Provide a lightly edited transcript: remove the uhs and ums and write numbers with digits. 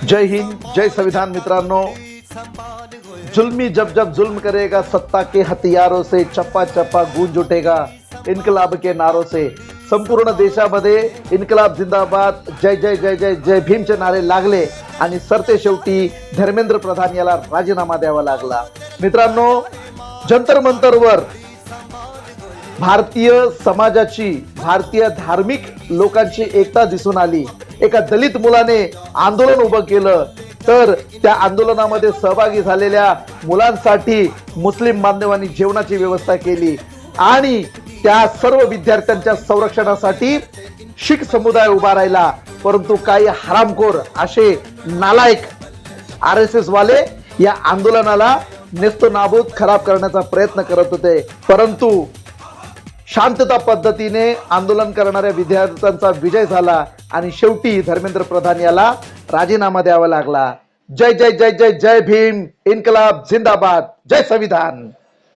जय हिंद, जय संविधान। मित्रांनो, जुल्मी जब जुल्म करेगा सत्ता के हथियारों से, चप्पा चप्पा गूंज उठेगा इनकलाब के नारों से। संपूर्ण देशामध्ये इनकलाब जिंदाबाद, जय जय जय जय जय भीमचे नारे लागले आणि सरते शेवटी धर्मेंद्र प्रधान याला राजीनामा द्यावा लागला। मित्रांनो, जंतर मंतरवर भारतीय समाजाची, भारतीय धार्मिक लोकांची एकता दिसून आली। एका दलित मुलाने आंदोलन उभं केलं, तर त्या आंदोलनामध्ये सहभागी झालेल्या मुलांसाठी मुस्लिम बांधवांनी जेवणाची व्यवस्था केली आणि त्या सर्व विद्यार्थ्यांच्या संरक्षणासाठी शीख समुदाय उभा राहिला। परंतु काही हरामखोर असे नालायक RSS वाले या आंदोलनाला नेस्तनाबूत खराब करण्याचा प्रयत्न करत होते, परंतु शांतता पद्धतीने आंदोलन करणाऱ्या विद्यार्थ्यांचा विजय झाला आणि शेवटी धर्मेंद्र प्रधान याला राजीनामा द्यावा लागला। जय जय जय जय जय भीम, इनकलाब जिंदाबाद, जय संविधान।